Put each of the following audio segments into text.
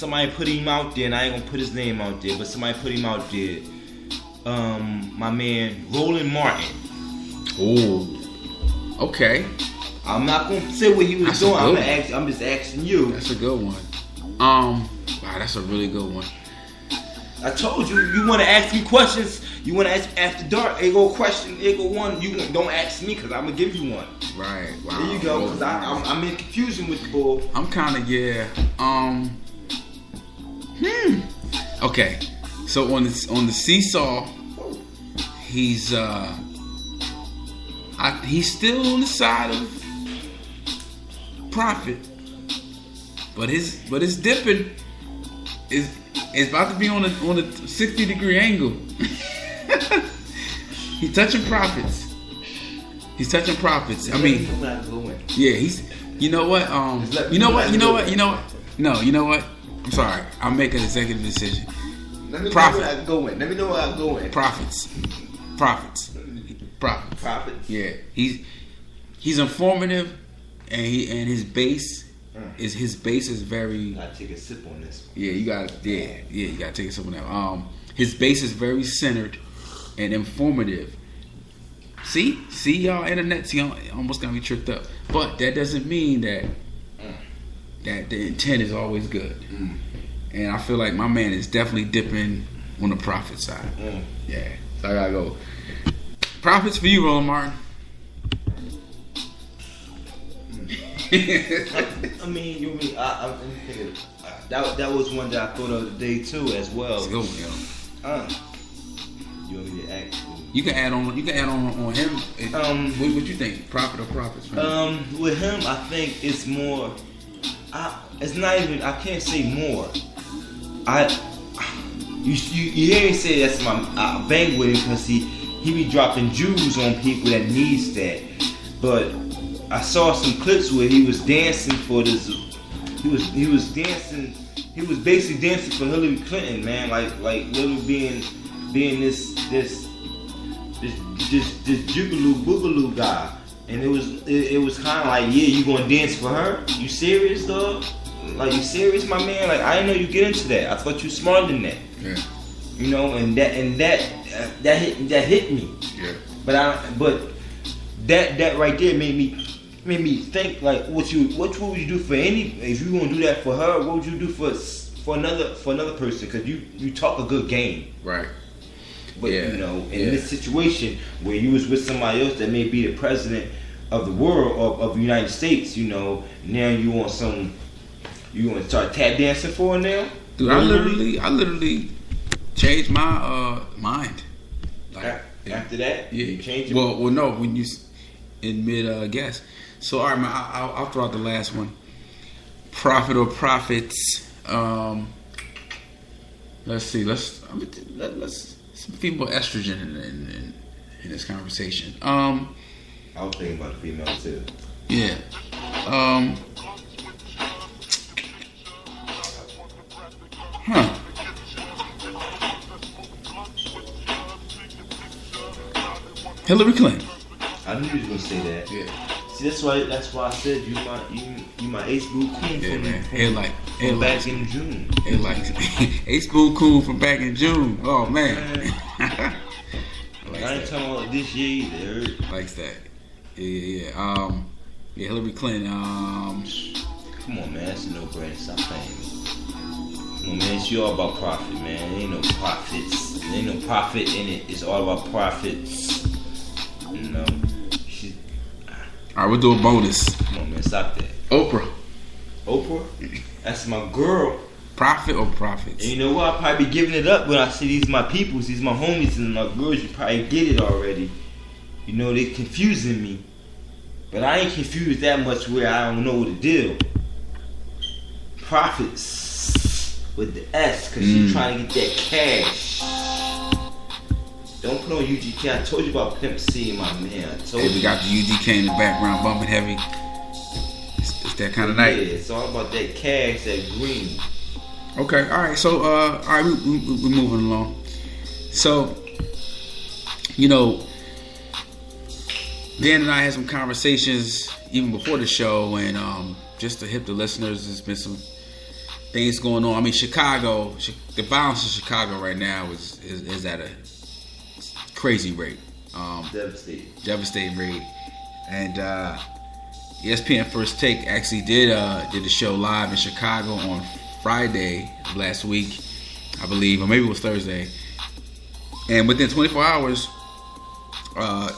somebody put him out there, and I ain't gonna put his name out there, but somebody put him out there. My man Roland Martin. Oh, okay. I'm not gonna say what he was doing. I'm just asking you. That's a good one. Wow, that's a really good one. I told you, you want to ask me questions. You want to ask after dark. Here go question. Here go one. You don't ask me because I'm gonna give you one. Right. Wow. There you go. Because I'm in confusion with the bull. I'm kind of Okay. So on the seesaw, he's still on the side of Prophet, but his dipping is about to be on a 60-degree angle. He's touching Prophets. I mean, yeah, he's. You know what? You know what? No, you know what? I'm sorry. I'll make an executive decision. Let me know where I'm going. Prophets. Yeah, he's informative, and his base is very. I take a sip on this. Yeah, you gotta take a sip on that. His base is very centered and informative. See, y'all internet, y'all almost got me tricked up. But that doesn't mean that the intent is always good. And I feel like my man is definitely dipping on the Prophet side. Yeah, so I gotta go. Prophets for you, Roland Martin. I mean, I'm thinking that was one that I thought of today too, as well. Let's go, yo. You want me to act? You can add on him. What you think? Prophet or Prophets? With him, I think it's more. It's not even. I can't say more. You hear me say that's my bang with him because he be dropping jewels on people that needs that. But I saw some clips where he was dancing for this. He was dancing. He was basically dancing for Hillary Clinton, man. Like literally being this jiggaloo boogaloo guy. And it was kind of like, yeah, you gonna dance for her? You serious, dog? Like, you serious, my man? Like, I didn't know you get into that. I thought you smarter than that. Yeah. You know, and that hit me. Yeah. But that right there made me think like, what would you do for if you gonna do that for her? What would you do for another person? Because you talk a good game. Right. But you know, in this situation where you was with somebody else that may be the president of the world of the United States, you know, now you want to start tap dancing for her now? Dude, I literally changed my mind. Like, after that, you changed it. Well, no, when you in mid guess. So all right, man, I'll throw out the last one. Prophet or Prophets. Let's see. Let's some female estrogen in this conversation. I was thinking about the female too. Yeah. Hillary Clinton. I knew you was gonna say that. Yeah. See, that's why I said you my ace boo coon from back in June. It like ace boo coon from back in June. Oh man. I ain't talking about this year either. Likes that. Yeah. Hillary Clinton. Come on, man. That's a no-brainer. Stop playing me. Come on, man. It's all about profit, man. There ain't no profits. There ain't no profit in it. It's all about profits. You know. Alright, we'll do a bonus. Come on, man. Stop that. Oprah. That's my girl. Prophet or Prophets? And you know what? I'll probably be giving it up when I see these my peoples, these my homies and my girls. You probably get it already. You know, they confusing me. But I ain't confused that much where I don't know what to do. Prophets with the S, because she trying to get that cash. Don't put on UGK. I told you about Pimp C, my man. I told you. We got the UGK in the background bumping heavy. It's that kind of night. Yeah, it's all about that cash, that green. Okay, all right. So, we're moving along. So, you know, Dan and I had some conversations even before the show, and just to hit the listeners, there's been things going on. I mean, Chicago, the violence in Chicago right now is at a crazy rate. Devastating rate. And ESPN First Take actually did a show live in Chicago on Friday last week, I believe, or maybe it was Thursday. And within 24 hours, a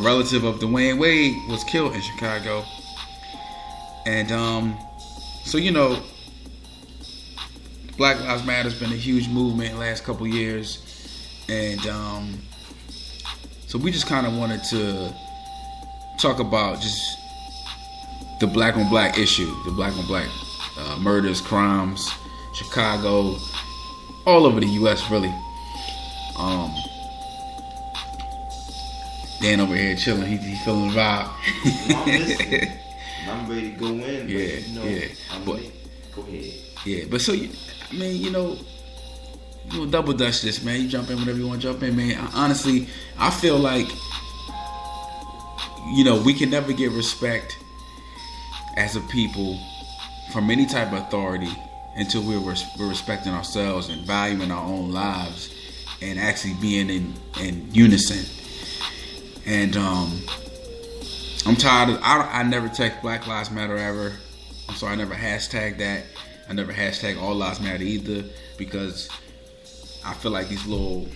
relative of Dwayne Wade was killed in Chicago. And so, you know, Black Lives Matter has been a huge movement in the last couple years. And so we just kind of wanted to talk about just the black on black issue, the black on black murders, crimes, Chicago, all over the U.S. really. Dan over here chilling, he feeling the vibe. I'm ready to go in. Yeah, but, you know, go ahead. Yeah, but so I mean, you know, double dutch this, man. You jump in whenever you want to jump in, man. Honestly, I feel like, you know, we can never get respect as a people from any type of authority until we're respecting ourselves and valuing our own lives and actually being in unison. And I'm tired of, I never text Black Lives Matter ever. I'm sorry, I never hashtag that. I never hashtag All Lives Matter either, because I feel like these little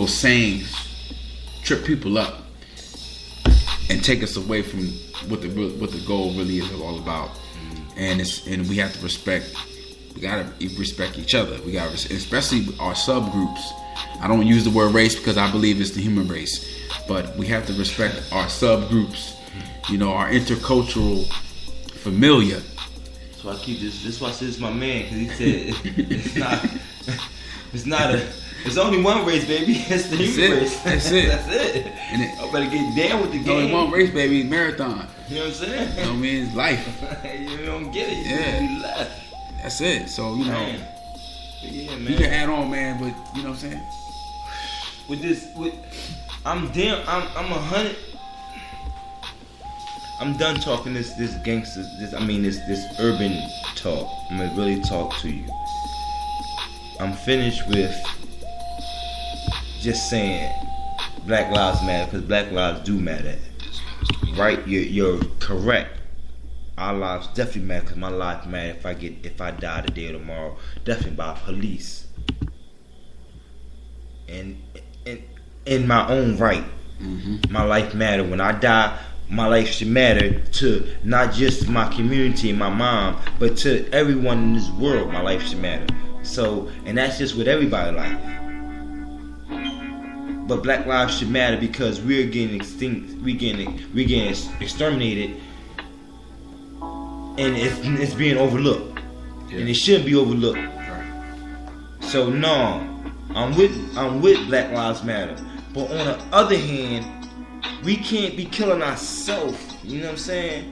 sayings trip people up and take us away from what the goal really is all about. And we have to respect. We gotta respect each other. We gotta, especially our subgroups. I don't use the word race because I believe it's the human race, but we have to respect our subgroups. You know, our intercultural familia. So I keep this. This why I said it's my man, because he said it's not a. It's only one race, baby. It's the human race. That's it. That's it. And I better get down with the game. Only one race, baby. Marathon. You know what I'm saying? You know what I mean? It's life. You don't get it. Yeah. You left. That's it. So, you know, yeah, man. You can add on, man, but you know what I'm saying? I'm done talking this gangster, this urban talk. I'm gonna really talk to you. I'm finished with just saying Black Lives Matter, because Black lives do matter. Right? You're correct. Our lives definitely matter, because my life matter if I die today or tomorrow, definitely by police. And in my own right, my life matter. When I die, my life should matter to not just my community and my mom, but to everyone in this world. My life should matter. So, and that's just with everybody like. But Black lives should matter because we're getting extinct. We're getting exterminated, and it's being overlooked, and it shouldn't be overlooked. So no, I'm with Black Lives Matter. But on the other hand, we can't be killing ourselves. You know what I'm saying?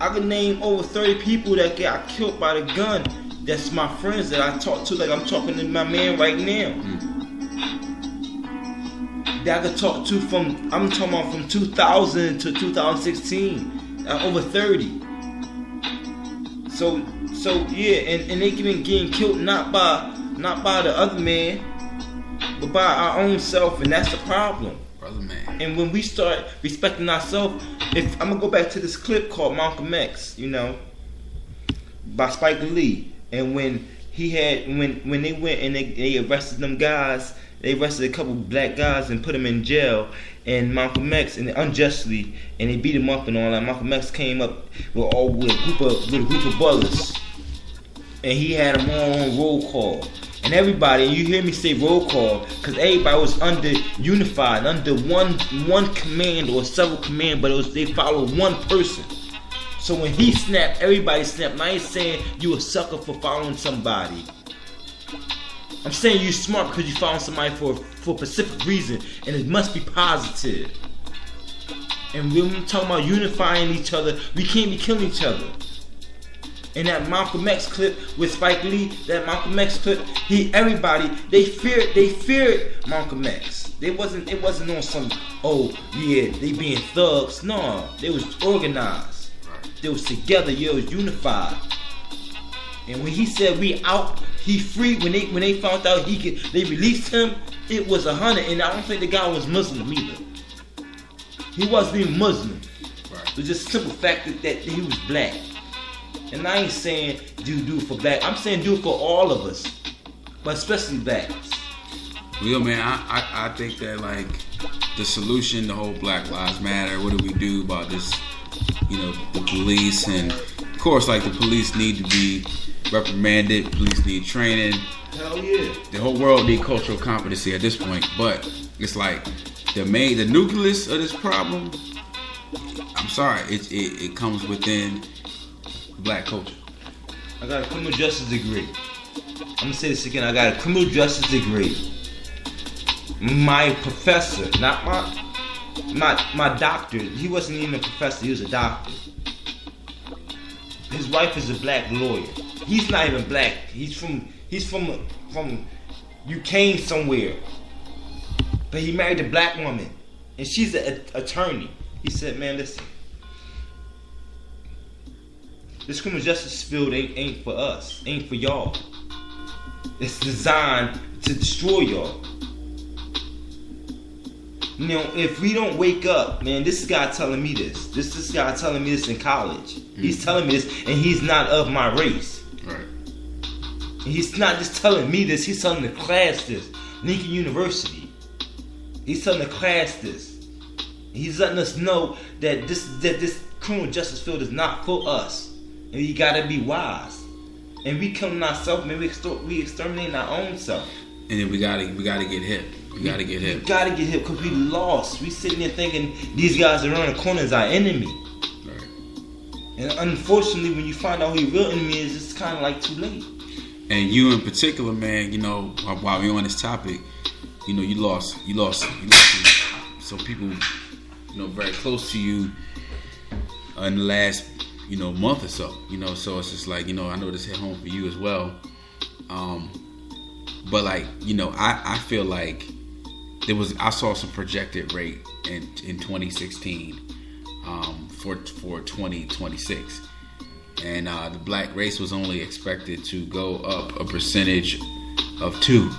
I could name over 30 people that got killed by the gun. That's my friends that I talk to, like I'm talking to my man right now. That I could talk to I'm talking about from 2000 to 2016. Over 30. So yeah, and they been getting killed not by the other man, but by our own self, and that's the problem. Brother man. And when we start respecting ourselves, if I'm gonna go back to this clip called Malcolm X, you know, by Spike Lee, and when they went and they arrested them guys, they arrested a couple black guys and put them in jail, and Malcolm X, and unjustly, and they beat him up and all that. Malcolm X came up with a group of brothers, and he had them all on roll call. And everybody, you hear me say roll call, because everybody was unified under one command or several command, but they followed one person. So when he snapped, everybody snapped. And I ain't saying you a sucker for following somebody. I'm saying you smart because you found somebody for a specific reason, and it must be positive. And when we're talking about unifying each other, we can't be killing each other. And that Malcolm X clip with Spike Lee, that Malcolm X clip, everybody they feared Malcolm X. It wasn't on some, oh yeah, they being thugs. No, they was organized. They was together. Yeah, it was unified. And when he said we out, he free. When they found out they released him. It was 100, and I don't think the guy was Muslim either. He wasn't even Muslim. Right. It was just simple fact that he was black. And I ain't saying do it for black. I'm saying do it for all of us, but especially blacks. Well, man, I think that like the solution, the whole Black Lives Matter. What do we do about this? You know, the police, and of course, like the police need to be reprimanded. Police need training. Hell yeah. The whole world need cultural competency at this point, but it's like the nucleus of this problem. I'm sorry, it comes within black culture. I got a criminal justice degree. I'm gonna say this again. I got a criminal justice degree. My professor, not my doctor. He wasn't even a professor. He was a doctor. His wife is a black lawyer. He's not even black. He's from UK somewhere. But he married a black woman, and she's an attorney. He said, "Man, listen. This criminal justice field ain't for us. Ain't for y'all. It's designed to destroy y'all. You know, if we don't wake up, man, this guy telling me this. This guy telling me this in college. Mm-hmm. He's telling me this, and he's not of my race. Right. And he's not just telling me this. He's telling the class this. Lincoln University. He's telling the class this. He's letting us know that this criminal justice field is not for us, and we gotta be wise. And we killing ourselves, man. We exterminating our own self. And then we gotta get hip. We gotta get hip. We gotta get hip because we lost. We sitting there thinking these guys around the corner is our enemy. Right. And unfortunately, when you find out who your real enemy is, it's kind of like too late. And you in particular, man, you know, while we're on this topic, you know, you lost some people, you know, very close to you in the last, you know, month or so. You know, so it's just like, you know, I know this hit home for you as well. But like, you know, I feel like I saw some projected rate in 2016 for 2026, and the black race was only expected to go up a percentage of 2,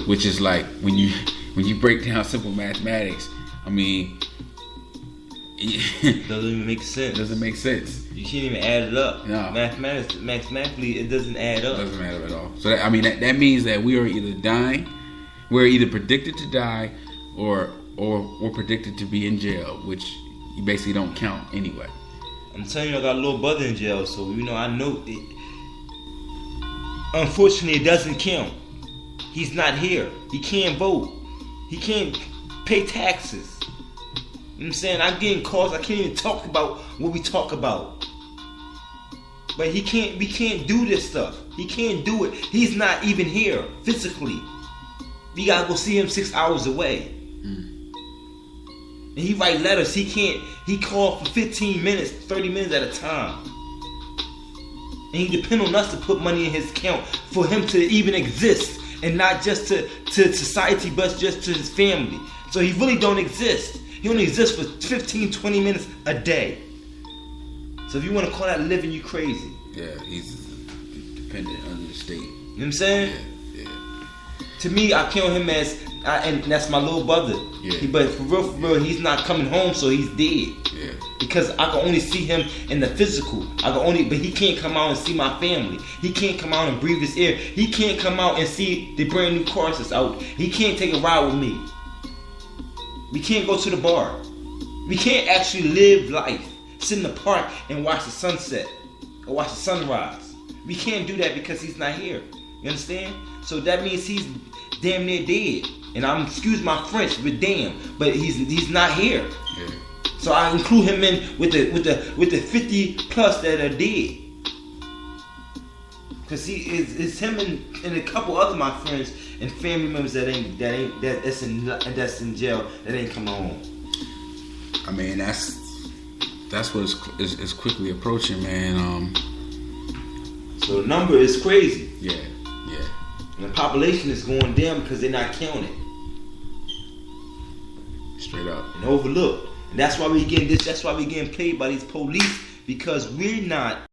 which is like when you break down simple mathematics. I mean, it doesn't even make sense. Doesn't make sense. You can't even add it up. No. Mathematically, it doesn't add up. It doesn't matter at all. So that means that we are either dying, we're either predicted to die, or predicted to be in jail, which you basically don't count anyway. I'm telling you, I got a little brother in jail, so you know I know it. Unfortunately, it doesn't count. He's not here. He can't vote. He can't pay taxes. You know what I'm saying? I'm getting calls. I can't even talk about what we talk about. But we can't do this stuff. He can't do it. He's not even here physically. We gotta go see him 6 hours away. And he write letters. He called for 15 minutes, 30 minutes at a time. And he depend on us to put money in his account for him to even exist. And not just to society, but just to his family. So he really don't exist. He only exists for 15, 20 minutes a day. So if you want to call that living, you crazy. Yeah, he's dependent under the state. You know what I'm saying? Yeah. To me, I count him as, and that's my little brother. Yeah. But for real, he's not coming home, so he's dead. Yeah. Because I can only see him in the physical. But he can't come out and see my family. He can't come out and breathe his air. He can't come out and see the brand new cars that's out. He can't take a ride with me. We can't go to the bar. We can't actually live life. Sit in the park and watch the sunset or watch the sunrise. We can't do that because he's not here. You understand? So that means he's damn near dead. And I'm excuse my French with damn, but he's not here. Yeah. So I include him in with the 50 plus that are dead. Cause it's him and a couple other my friends and family members that's in jail that ain't coming home. I mean that's what is quickly approaching, man. So the number is crazy. Yeah. And the population is going down because they're not counted. Straight up. And overlooked. And that's why we getting this. That's why we getting played by these police, because we're not